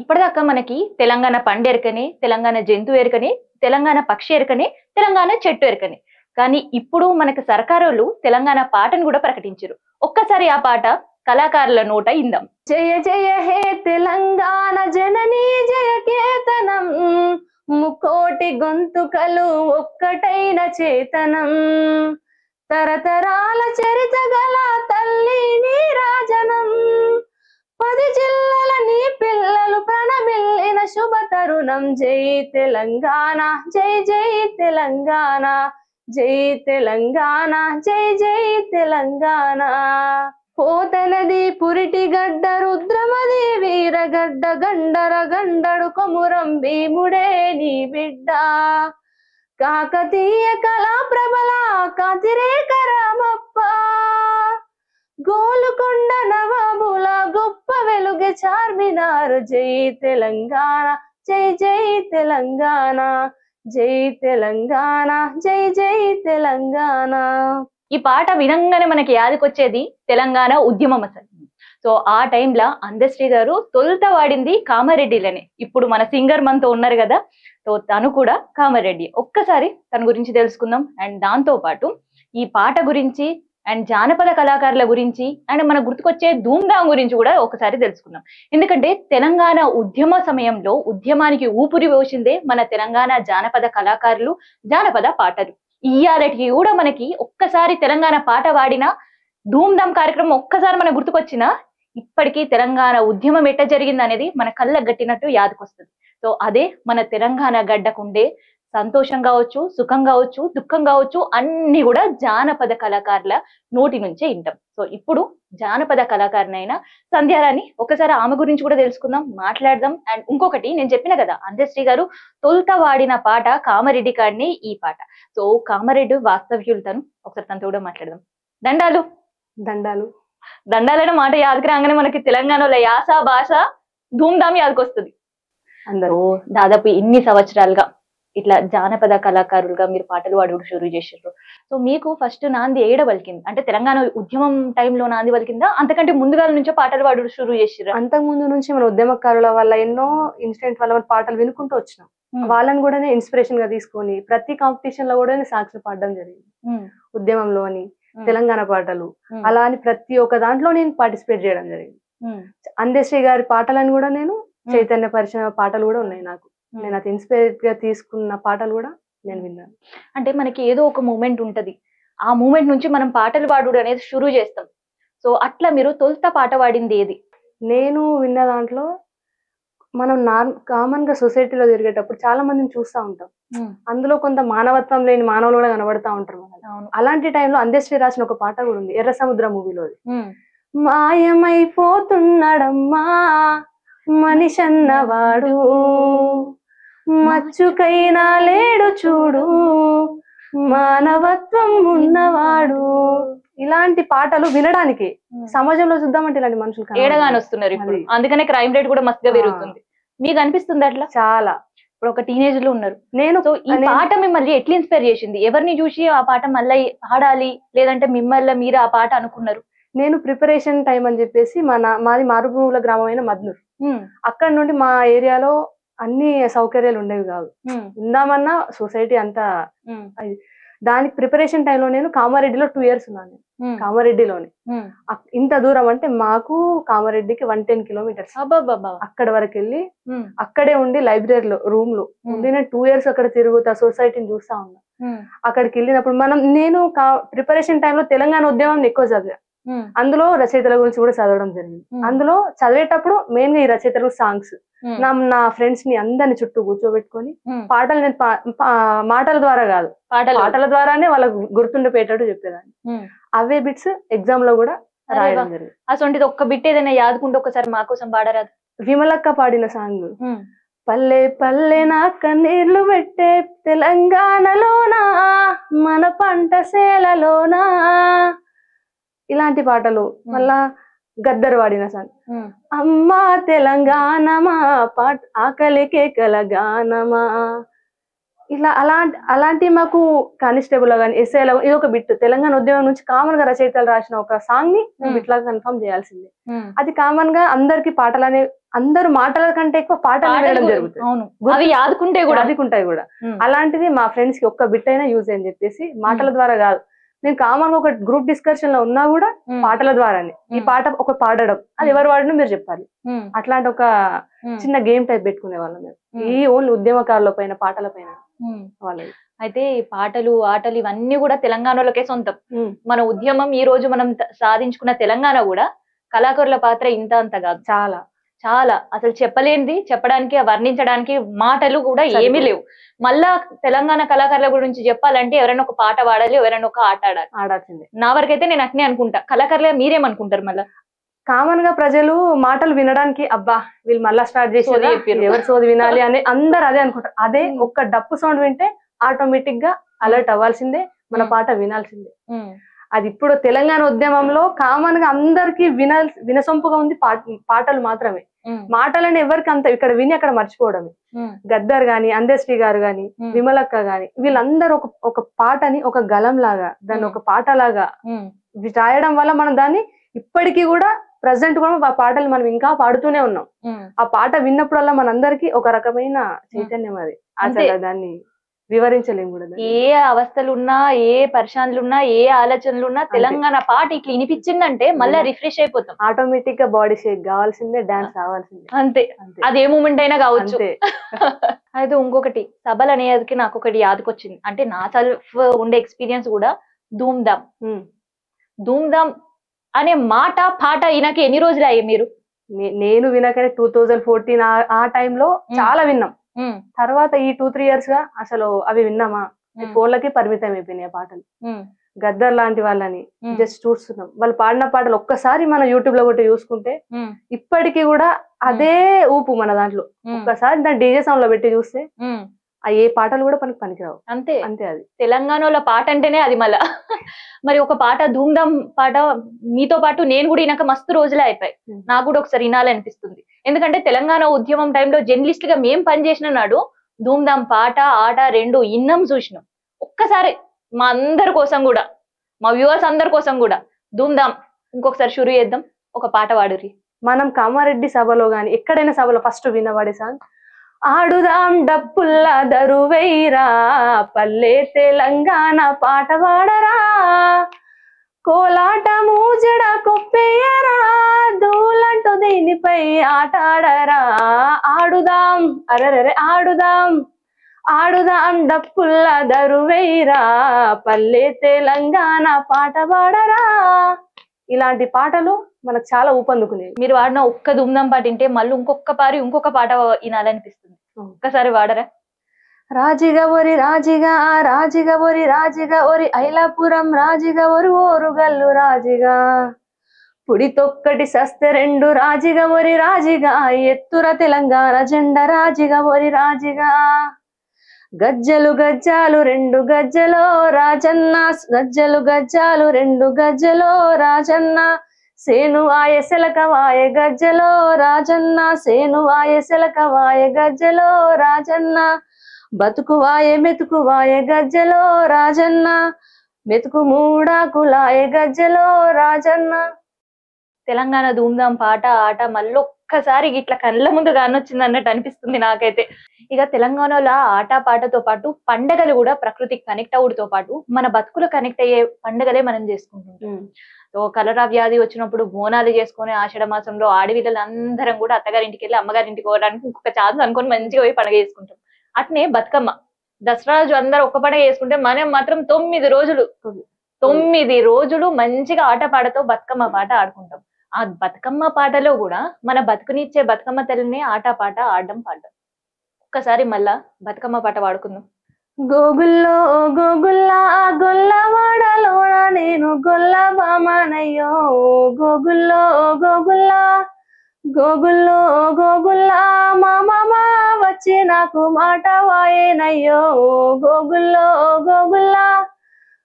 ఇప్పటిదాకా మనకి తెలంగాణ పండు ఎరకని, తెలంగాణ జంతువు ఎరకని, తెలంగాణ పక్షి ఎరకని, తెలంగాణ చెట్టు ఎరకని. కానీ ఇప్పుడు మనకు సర్కారోళ్ళు తెలంగాణ పాటను కూడా ప్రకటించారు. ఒక్కసారి ఆ పాట కళాకారుల నోట ఇందాం. జయ జయ హే తెలంగాణ జననీ జయ కేతనం, ముకోటి గొంతుకలు ఒక్కటైన చేతనం, తరతరాల చరిత గల తల్లి నీరాజనం, 10 జిల్లల నీ పిల్లలు ప్రణమిల్లిన శుభ తరుణం. జై తెలంగాణ, జై జై తెలంగాణ, జై తెలంగాణ, జై జై తెలంగాణ. పోతనది పురిటి గడ్డ రుద్రమది వీరగడ్డ, గండర గండడు కొమురం భీముడే నీ బిడ్డ, కాకతీయ కళా ప్రబల కాతిరేక రామప్ప, గోలుకొండ నవాబుల గొప్ప వెలుగె చార్మినారు. జై తెలంగాణ, జై జై తెలంగాణ, జై తెలంగాణ, జై జై తెలంగాణ. ఈ పాట వినంగానే మనకి యాదకొచ్చేది తెలంగాణ ఉద్యమం అసలు. సో ఆ టైంలో అందశ్రీ గారు తొలుత వాడింది కామారెడ్డిలనే. ఇప్పుడు మన సింగర్ మనతో ఉన్నారు కదా, సో తను కూడా కామారెడ్డి. ఒక్కసారి తన గురించి తెలుసుకుందాం. అండ్ దాంతో పాటు ఈ పాట గురించి అండ్ జానపద కళాకారుల గురించి అండ్ మన గుర్తుకొచ్చే ధూమ్ధాం గురించి కూడా ఒకసారి తెలుసుకుందాం. ఎందుకంటే తెలంగాణ ఉద్యమ సమయంలో ఉద్యమానికి ఊపిరి పోసిందే మన తెలంగాణ జానపద కళాకారులు, జానపద పాటలు. ఇయ్యాలటికి కూడా మనకి ఒక్కసారి తెలంగాణ పాట వాడిన ధూమ్ధాం కార్యక్రమం ఒక్కసారి మన గుర్తుకొచ్చినా ఇప్పటికీ తెలంగాణ ఉద్యమం ఎట్ట జరిగింది అనేది మన కళ్ళకు గట్టినట్టు యాదకొస్తుంది. సో అదే మన తెలంగాణ గడ్డకుండే సంతోషం కావచ్చు, సుఖం కావచ్చు, దుఃఖం కావచ్చు, అన్ని కూడా జానపద కళాకారుల నోటి నుంచే వింటాం. సో ఇప్పుడు జానపద కళాకారినైనా సంధ్యారాణి, ఒకసారి ఆమె గురించి కూడా తెలుసుకుందాం, మాట్లాడదాం. అండ్ ఇంకొకటి నేను చెప్పిన కదా, అందశ్రీ గారు తొలుత వాడిన పాట కామారెడ్డి కాడిని ఈ పాట. సో కామారెడ్డి వాస్తవ్యులు తను, ఒకసారి తనతో కూడా మాట్లాడదాం. దండాలు. దండాలు. దండాలైన మాట యాదకి రాగానే మనకి తెలంగాణలో యాస భాష ధూమ్ధాం యాదకొస్తుంది. అందరూ దాదాపు ఇన్ని సంవత్సరాలుగా ఇట్లా జానపద కళాకారులుగా మీరు పాటలు పాడుడు షురూ చేసారు. సో మీకు ఫస్ట్ నాంది ఏడ పలికింది? అంటే తెలంగాణ ఉద్యమం టైంలో నాంది పలికిందా, అంతకంటే ముందుగా నుంచో పాటలు పాడుడు షురూ చేసారు? అంతకు ముందు నుంచి మన ఉద్యమకారుల వల్ల ఎన్నో ఇన్సిడెంట్ వల్ల మన పాటలు వినుకుంటూ వచ్చినాం. వాళ్ళని కూడా ఇన్స్పిరేషన్ గా తీసుకొని ప్రతి కాంపిటీషన్ లో కూడా సాక్షులు పాడడం జరిగింది. ఉద్యమంలోని తెలంగాణ పాటలు అలా అని ప్రతి ఒక్క దాంట్లో నేను పార్టిసిపేట్ చేయడం జరిగింది. అందశ్రీ గారి పాటలను కూడా నేను చైతన్య పరిచయ పాటలు కూడా ఉన్నాయి నాకు. నేను అది ఇన్స్పైర్ గా తీసుకున్న పాటలు కూడా నేను విన్నాను. అంటే మనకి ఏదో ఒక మూమెంట్ ఉంటది, ఆ మూమెంట్ నుంచి మనం పాటలు పాడు అనేది షురూ చేస్తాం. సో అట్లా మీరు తొలుత పాట పాడింది ఏది? నేను విన్న దాంట్లో మనం కామన్ గా సొసైటీలో తిరిగేటప్పుడు చాలా మందిని చూస్తూ ఉంటాం. అందులో కొంత మానవత్వం లేని మానవులు కూడా కనబడతా ఉంటారు. అలాంటి టైంలో అందశ్రీ రాసిన ఒక పాట కూడా ఉంది, ఎర్ర సముద్ర మూవీలోది. మాయమైపోతున్నాడమ్మా మనిషన్నవాడు, మచ్చుకైనా లేడు చూడు మానవత్వం ఉన్నవాడు. ఇలాంటి పాటలు వినడానికి సమాజంలో చూద్దామంటే ఇలాంటి మనుషులు ఏడగానే వస్తున్నారు ఇప్పుడు. అందుకనే క్రైమ్ రేట్ కూడా మస్తుగా పెరుగుతుంది. మీకు అనిపిస్తుంది అట్లా? చాలా. ఇప్పుడు ఒక టీనేజ్ లో ఉన్నారు. నేను ఈ పాట మిమ్మల్ని ఎట్లా ఇన్స్పైర్ చేసింది? ఎవరిని చూసి ఆ పాట మళ్ళీ పాడాలి, లేదంటే మిమ్మల్ని మీరు ఆ పాట అనుకున్నారు? నేను ప్రిపరేషన్ టైం అని చెప్పేసి మాది మారుమూల గ్రామమైన మద్నూర్. అక్కడ నుండి మా ఏరియాలో అన్ని సౌకర్యాలు ఉండేవి కాదు. ఉందామన్నా సొసైటీ అంతా. దానికి ప్రిపరేషన్ టైంలో నేను కామారెడ్డిలో 2 years ఉన్నాను. కామారెడ్డిలోనే ఇంత దూరం అంటే మాకు కామారెడ్డికి 110 kilometers. అక్కడ వరకు వెళ్ళి అక్కడే ఉండి లైబ్రరీలో రూమ్ లో ఉండి నేను 2 years అక్కడ తిరుగుతా, సొసైటీని చూస్తా ఉన్నా. అక్కడికి వెళ్ళినప్పుడు నేను ప్రిపరేషన్ టైంలో తెలంగాణ ఉద్యమం ఎక్కువ చదివా. అందులో రచయితల గురించి కూడా చదవడం జరిగింది. అందులో చదివేటప్పుడు మెయిన్ గా ఈ రచయితలు సాంగ్స్ నా ఫ్రెండ్స్ ని అందరిని చుట్టూ కూర్చోబెట్టుకొని పాటలు నేను మాటల ద్వారా కాదు, పాటల ద్వారానే వాళ్ళకు గుర్తుండిపోయేటట్టు చెప్పేదాన్ని. అవే బిట్స్ ఎగ్జామ్ లో కూడా రాయడం జరిగింది. అసలు ఒక్క బిట్ ఏదైనా యాదుకుంటే ఒకసారి మా కోసం పాడరాదు? విమలక్క పాడిన సాంగ్, పల్లె పల్లె నా కన్నీళ్లు పెట్టే తెలంగాణలోనా మన పంట సేలలోనా, ఇలాంటి పాటలు. మళ్ళా గద్దర్ వాడిన సాంగ్, అమ్మా తెలంగాణమా ఆకలికే కలగానమా, ఇట్లా అలాంటి మాకు కానిస్టేబుల్ గానీ ఎస్ఐలో ఇది ఒక బిట్ తెలంగాణ ఉద్యమం నుంచి కామన్ గా రచయితలు రాసిన ఒక సాంగ్ ని బిట్ లాగా కన్ఫర్మ్ చేయాల్సిందే. అది కామన్ గా అందరికి పాటలనే అందరు మాటల కంటే ఎక్కువ పాటలు వినడం జరుగుతుంది, అవి ఆదుకుంటాయి కూడా. అలాంటిది మా ఫ్రెండ్స్ కి ఒక్క బిట్ అయినా యూజ్ అని చెప్పేసి మాటల ద్వారా కాదు, నేను కామన్ గా ఒక గ్రూప్ డిస్కషన్ లో ఉన్నా కూడా పాటల ద్వారానే ఈ పాట ఒక పాడడం, అది ఎవరు వాడినా మీరు చెప్పాలి. అట్లాంటి ఒక చిన్న గేమ్ టైప్ పెట్టుకునే వాళ్ళం మేము ఈ ఓన్లీ ఉద్యమకారుల పైన పాటల పైన వాళ్ళది. అయితే ఈ పాటలు ఆటలు ఇవన్నీ కూడా తెలంగాణలోకే సొంతం. మన ఉద్యమం ఈ రోజు మనం సాధించుకున్న తెలంగాణ కూడా కళాకారుల పాత్ర ఇంత అంత కాదు, చాలా చాలా అసలు చెప్పలేనిది, చెప్పడానికి వర్ణించడానికి మాటలు కూడా ఏమీ లేవు. మళ్ళా తెలంగాణ కళాకారుల గురించి చెప్పాలంటే ఎవరైనా ఒక పాట పాడాలి, ఎవరైనా ఒక ఆట ఆడాల్సిందే. నా వరకైతే నేను అట్నే అనుకుంటా. కళాకారులుగా మీరేమనుకుంటారు? మళ్ళా కామన్ గా ప్రజలు మాటలు వినడానికి అబ్బా వీళ్ళు మళ్ళా స్టార్ట్ చేసి ఎవరు సోది వినాలి అని అందరు అదే అనుకుంటారు. అదే ఒక్క డప్పు సౌండ్ వింటే ఆటోమేటిక్ గా అలర్ట్ అవ్వాల్సిందే, మన పాట వినాల్సిందే. అది ఇప్పుడు తెలంగాణ ఉద్యమంలో కామన్ గా అందరికి వినసొంపుగా ఉంది పాటలు మాత్రమే. మాటలని ఎవరికి అంత ఇక్కడ విని అక్కడ మర్చిపోవడమే. గద్దర్ గాని, అందశ్రీ గారు గాని, విమలక్క గాని వీళ్ళందరూ ఒక పాటని ఒక గలం లాగా దాన్ని ఒక పాట లాగా రాయడం వల్ల మనం దాన్ని ఇప్పటికీ కూడా ప్రజెంట్ కూడా ఆ పాటలు మనం ఇంకా పాడుతూనే ఉన్నాం. ఆ పాట విన్నప్పుడల్లా మనందరికి ఒక రకమైన చైతన్యం, అది అసలు దాన్ని వివరించలేము కూడా. ఏ అవస్థలున్నా, ఏ పరిశాన్లున్నా, ఏ ఆలోచనలున్నా తెలంగాణ పాట ఇట్లా వినిపించిందంటే మళ్ళీ రిఫ్రెష్ అయిపోతాం. ఆటోమేటిక్ గా బాడీ షేక్ కావాల్సిందే, డాన్స్ కావాల్సిందే, అంతే. అది ఏ మూమెంట్ అయినా కావచ్చు. అయితే ఇంకొకటి సభలు అనేది నాకు ఒకటి యాదకొచ్చింది. అంటే నా సెల్ఫ్ ఉండే ఎక్స్పీరియన్స్ కూడా ధూమ్ ధామ్. ధూమ్ ధామ్ అనే మాట పాట ఈయనకి ఎన్ని రోజులు అయ్యాయి మీరు? నేను వినకనే 2014 ఆ టైంలో చాలా విన్నాం. తర్వాత ఈ 2-3 years గా అసలు అవి విన్నామా, ఫోన్లకి పరిమితం అయిపోయినాయి ఆ పాటలు. గద్దర్ లాంటి వాళ్ళని జస్ట్ చూస్తున్నాం, వాళ్ళు పాడిన పాటలు ఒక్కసారి మన యూట్యూబ్ లో కూడా చూసుకుంటే ఇప్పటికీ కూడా అదే ఊపు మన దాంట్లో. ఒక్కసారి దాన్ని డీజే సౌండ్ లో పెట్టి చూస్తే ఆ ఏ పాటలు కూడా మనకి పనికిరావు. అంతే అంతే. అది తెలంగాణలో పాట అంటేనే అది. మళ్ళా మరి ఒక పాట ధూమ్ ధామ్ పాట మీతో పాటు నేను కూడా ఈయనక మస్తు రోజులే అయిపోయి, నాకు కూడా ఒకసారి వినాలనిపిస్తుంది. ఎందుకంటే తెలంగాణ ఉద్యమం టైంలో జర్నలిస్ట్ గా మేం పనిచేసిన నాడు ధూమ్ ధామ్ పాట ఆట రెండు ఇన్నం చూసినాం. ఒక్కసారి మా అందరి కోసం కూడా, మా వ్యూవర్స్ అందరి కోసం కూడా ధూమ్ ధామ్ ఇంకొకసారి షురు చేద్దాం. ఒక పాట పాడురి. మనం కామారెడ్డి సభలో గాని ఎక్కడైనా సభలో ఫస్ట్ వినబడే సాంగ్ ఆడుదాం డప్పుల్ల దరువైరా, పల్లె తెలంగాణ పాట పాడరా, కోలాట మూజడ కొప్పేయరా, దూలంటూ దీనిపై ఆట ఆడరా, ఆడుదాం అరరే ఆడుదాం, ఆడుదాం డప్పుల్ల దరువైరా, పల్లె తెలంగాణ పాట పాడరా. ఇలాంటి పాటలు మనకు చాలా ఊపందుకునేవి. మీరు వాడిన ఒక్క ధూమ్ధాం పాట వింటే మళ్ళీ ఇంకొక పాట వినాలనిపిస్తుంది. ఒక్కసారి వాడరా. రాజిగా ఒరి రాజిగా, రాజిగా ఒరి రాజిగా ఒరి ఐలాపురం రాజిగా ఒరి ఓరుగల్లు రాజిగా, పుడి తొక్కటి సస్తే రెండు రాజిగా ఒరి రాజిగా, ఎత్తుర తెలంగాణ జెండ రాజిగా ఒరి రాజిగా, గజ్జలు గజ్జాలు రెండు గజ్జలో రాజన్న, గజ్జలు గజ్జాలు రెండు గజ్జలో రాజన్న, సేను వాయ సెలక వాయ గజ్జలో రాజన్న, సేను వాయ సెలక వాయ గజ్జలో రాజన్న, బతుకు వాయ మెతుకు వాయ గజ్జలో రాజన్న, మెతుకు మూడాకులాయ గజ్జలో రాజన్న. తెలంగాణ ధూమ్ధాం పాట ఆట మళ్ళీ ఒక్కసారి ఇట్లా కళ్ళ ముందు కానొచ్చింది అన్నట్టు అనిపిస్తుంది నాకైతే. ఇక తెలంగాణలో ఆట పాటతో పాటు పండగలు కూడా ప్రకృతికి కనెక్ట్ అవుడుతో పాటు మన బతుకులు కనెక్ట్ అయ్యే పండుగలే మనం చేసుకుంటుంటాం. సో కలరా వ్యాధి వచ్చినప్పుడు బోనాలు చేసుకుని ఆషాఢ మాసంలో ఆడవిళ్ళందరం కూడా అత్తగారింటికి వెళ్ళి అమ్మగారింటికి పోవడానికి ఇంకొక ఛాన్స్ అనుకొని మంచిగా పోయి పండుగ చేసుకుంటాం. అట్నే బతుకమ్మ దసరా రోజు అందరూ ఒక్క పండుగ చేసుకుంటే మనం మాత్రం 9 రోజులు మంచిగా ఆట పాటతో బతుకమ్మ పాట ఆడుకుంటాం. ఆ బతుకమ్మ పాటలో కూడా మన బతుకునిచ్చే బతుకమ్మ తల్లిని ఆట పాట ఆడడం పాడడం. ఒక్కసారి మళ్ళా బతుకమ్మ పాట పాడుకుందాం. గోగుల్లో గోగుల్లా గొల్లవాడలోన నేను గొల్ల బామనయ్యో, గోగుల్లో గోగుల్లా గోగుల్లో గోగుల్లా మా మామ వచ్చి నాకు మాట వాయేనయ్యో, గోగుల్లో గోగుల్లా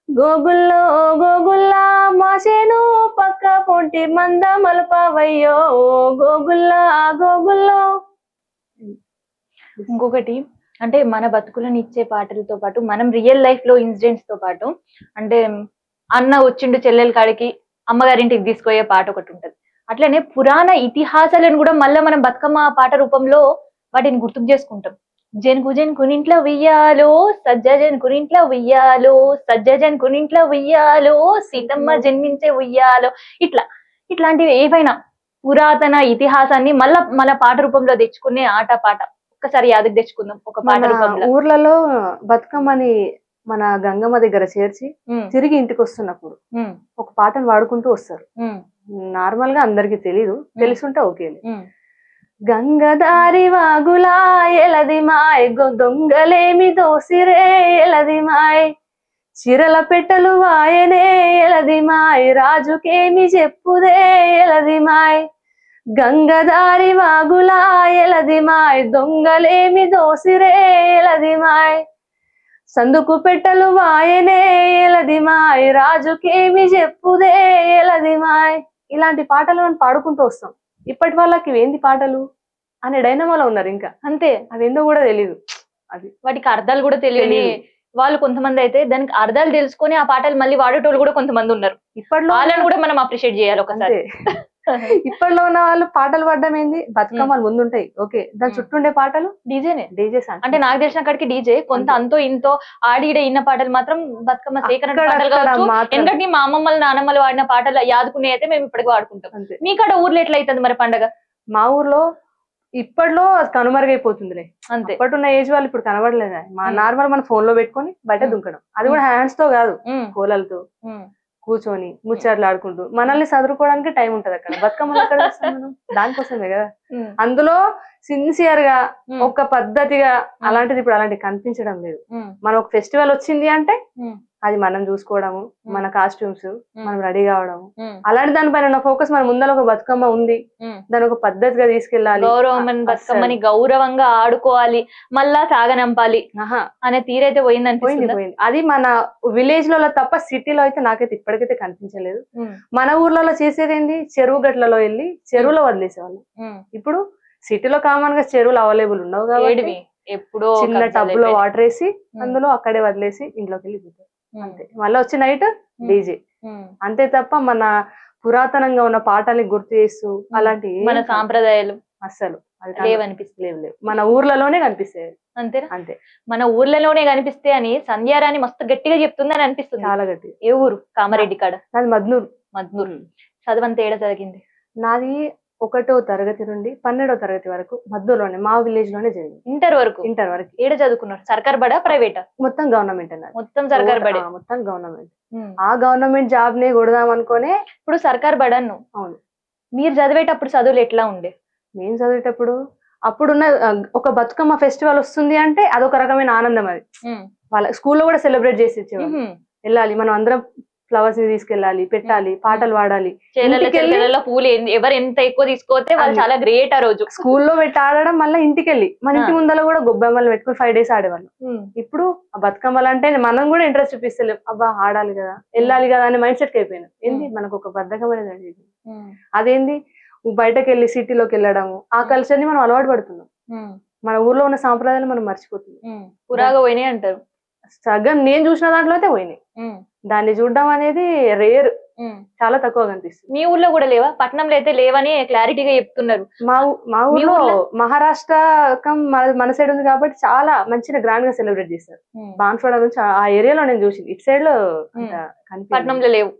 గోగుల్లో గోగుల్లా మా చేను పక్క పొంటి మంద మలపవయ్యో, గోగుల్లా గోగుల్లో. ఇంకొకటి అంటే మన బతుకులను ఇచ్చే పాటలతో పాటు మనం రియల్ లైఫ్ లో ఇన్సిడెంట్స్ తో పాటు అంటే అన్న వచ్చిండు చెల్లెల కాడికి అమ్మగారింటికి తీసుకుపోయే పాట ఒకటి ఉంటది. అట్లనే పురాణ ఇతిహాసాలను కూడా మళ్ళీ మనం బతుకమ్మ పాట రూపంలో వాటిని గుర్తుకు చేసుకుంటాం. జనుకు జనుకునింట్లో వెయ్యాలో సజ్జ జనుకునింట్లో వెయ్యాలో సజ్జ జనుకునింట్లో వెయ్యాలో సీతమ్మ జన్మించే ఉయ్యాలో ఇట్లాంటివి ఏవైనా పురాతన ఇతిహాసాన్ని మళ్ళా పాట రూపంలో తెచ్చుకునే ఆట పాట ఒక్కసారి యాదకి తెచ్చుకుందాం ఒక పాట రూపంలో. ఊర్లలో బతుకమ్మని మన గంగమ్మ దగ్గర చేర్చి తిరిగి ఇంటికి వస్తున్నప్పుడు ఒక పాటను వాడుకుంటూ వస్తారు. నార్మల్ గా అందరికి తెలీదు, తెలుసుంటే ఓకే. గంగదారి వాగులా ఎలది మాయ్ దొంగలేమి దోసిరే ఎలది మాయ్ చిరల పెట్టలు వాయనే ఎలది మాయ్ రాజుకేమి చెప్పుదే ఎలది మాయ్ గంగదారి వాగులా ఎలది మాయ్ దొంగలేమి దోసిరే ఎలది మాయ్ సందుకు పెట్టలు వాయనే ఎలది మాయ్ రాజుకేమి చెప్పుదే ఎలది మాయ్. ఇలాంటి పాటలు మనం పాడుకుంటూ వస్తాం. ఇప్పటి వాళ్ళకి ఏంది పాటలు అనే డైనమాలో ఉన్నారు. ఇంకా అంతే, అదేందో కూడా తెలీదు. అది వాటికి అర్థాలు కూడా తెలియని వాళ్ళు కొంతమంది అయితే దానికి అర్థాలు తెలుసుకొని ఆ పాటలు మళ్ళీ వాడేటోళ్ళు కూడా కొంతమంది ఉన్నారు. ఇప్పట్లో వాళ్ళని కూడా మనం అప్రిషియేట్ చేయాలి ఒకసారి. ఇప్పట్లో ఉన్న వాళ్ళు పాటలు పాడడం ఏంది, బతుకమ్మలు ముందుంటాయి ఓకే, దాని చుట్టూ ఉండే పాటలు డీజే సాంగ్. అంటే నాకు తెలిసిన కాడికి డీజే కొంత అంతో ఇంతో ఆడిడే ఇన్న పాటలు మాత్రం బతుకమ్మ సేకరణ పాటలు కావచ్చు. ఎందుకంటే మా అమ్మమ్మలు నానమ్మలు వాడిన పాటలు యాదుకునే అయితే మేము ఇప్పటికీ వాడుకుంటాం. మీ కాడ ఊర్లో ఎట్లా అవుతుంది మరి పండగ? మా ఊర్లో ఇప్పట్లో అది కనుమరుగైపోతుందిలే. అంతే, ఇప్పటి ఉన్న ఏజ్ వాళ్ళు ఇప్పుడు కనబడలేదు. మా నార్మల్ మన ఫోన్ లో పెట్టుకొని బయట దుంకడం, అది కూడా హ్యాండ్స్ తో కాదు, కోలలతో కూర్చొని ముచ్చట్లు ఆడుకుంటూ. మనల్ని చదువుకోవడానికి టైం ఉంటది అక్కడ, బతుకమ్మలు ఎక్కడ చేస్తాం మనం? దానికోసమే కదా. అందులో సిన్సియర్ గా ఒక పద్ధతిగా అలాంటిది ఇప్పుడు అలాంటివి కనిపించడం లేదు. మనం ఒక ఫెస్టివల్ వచ్చింది అంటే అది మనం చూసుకోవడము, మన కాస్ట్యూమ్స్, మనం రెడీ కావడము, అలాంటి దానిపైన ఫోకస్. మన ముందర ఒక బతుకమ్మ ఉంది, దాని ఒక పద్ధతిగా తీసుకెళ్ళాలి, బతుకమ్మని గౌరవంగా ఆడుకోవాలి, మళ్ళా సాగనంపాలి అనే తీరైతే పోయింది. అది మన విలేజ్ లో తప్ప సిటీలో అయితే నాకైతే ఇప్పటికైతే కనిపించలేదు. మన ఊర్లలో చేసేది ఏంది, చెరువు గట్లలో వెళ్ళి చెరువులో వదిలేసేవాళ్ళు. ఇప్పుడు సిటీలో కామన్ గా చెరువులు అవైలబుల్ ఉండవు కాబట్టి ఎప్పుడో చిన్న టబ్ లో వాటర్ వేసి అందులో అక్కడే వదిలేసి ఇంట్లోకి వెళ్ళిపోతారు. అంతే, మళ్ళీ వచ్చి నైట్ డీజే. అంతే తప్ప మన పురాతనంగా ఉన్న పాటల్ని గుర్తు చేస్తూ అలాంటి మన సాంప్రదాయాలు అస్సలు లేవు. మన ఊర్లలోనే కనిపిస్తాయి. అంతేనా? అంతే, మన ఊర్లలోనే కనిపిస్తే అని సంధ్యారాణి మస్తు గట్టిగా చెప్తుందని అనిపిస్తుంది. చాలా గట్టి. ఏ ఊరు? కామారెడ్డి కాడ. నాది మద్నూరు. చదవంత ఏడ చదివింది? నాది 1వ తరగతి నుండి 12వ తరగతి వరకు మద్దూరులోనే, మా విలేజ్ లోనే జరిగింది. ఇంటర్ వరకు ఏడ చదువుకున్నారు? సర్కార్ బడా ప్రైవేటా? మొత్తం గవర్నమెంట్ అన్నారు. మొత్తం సర్కార్ బడే, మొత్తం గవర్నమెంట్. ఆ గవర్నమెంట్ జాబ్ నే కొడదాం అనుకోనే ఇప్పుడు సర్కార్ బడాను. అవును. మీరు చదివేటప్పుడు చదువులు ఎట్లా ఉండే? మేము చదివేటప్పుడు అప్పుడున్న ఒక బతుకమ్మ ఫెస్టివల్ వస్తుంది అంటే అదొక రకమైన ఆనందం. అది వాళ్ళ స్కూల్లో కూడా సెలబ్రేట్ చేసి ఇచ్చేవాళ్ళు. వెళ్ళాలి, మనం అందరం ఫ్లవర్స్ ని తీసుకెళ్ళాలి, పెట్టాలి, పాటలు పాడాలి. పూలు ఎవరు ఎంత ఎక్కువ తీసుకోతే వాళ్ళు చాలా గ్రేట్. ఆ రోజు స్కూల్లో పెట్టి ఆడడం, మళ్ళీ ఇంటికి వెళ్ళి మన ఇంటి ముందర కూడా గొబ్బెమ్మలు పెట్టుకుని 5 days ఆడేవాళ్ళు. ఇప్పుడు ఆ బతుకమ్మలు అంటే మనం కూడా ఇంట్రెస్ట్ చూపిస్తలేం. అబ్బా ఆడాలి కదా, వెళ్ళాలి కదా అనే మైండ్ సెట్ అయిపోయినా. ఏంది మనకు ఒక బద్ధకం అనేది. అదేంది బయటకు వెళ్ళి సిటీలోకి వెళ్ళడము, ఆ కల్చర్ ని మనం అలవాటు పడుతున్నాం. మన ఊర్లో ఉన్న సాంప్రదాయాలు మనం మర్చిపోతున్నాం. పురాగా పోయినాయి అంటారు. సగం నేను చూసిన దాంట్లో అయితే పోయినాయి. దాన్ని చూడడం అనేది రేర్, చాలా తక్కువ కనిపిస్తుంది. మీ ఊర్లో కూడా లేవా? పట్నంలో అయితే లేవని క్లారిటీగా చెప్తున్నారు. మా ఊర్లో మహారాష్ట్ర మన సైడ్ ఉంది కాబట్టి చాలా మంచిగా గ్రాండ్ గా సెలబ్రేట్ చేస్తారు. బాన్స్వాడ నుంచి ఆ ఏరియాలో నేను చూసింది. ఇటు సైడ్ లో పట్నంలో లేవు,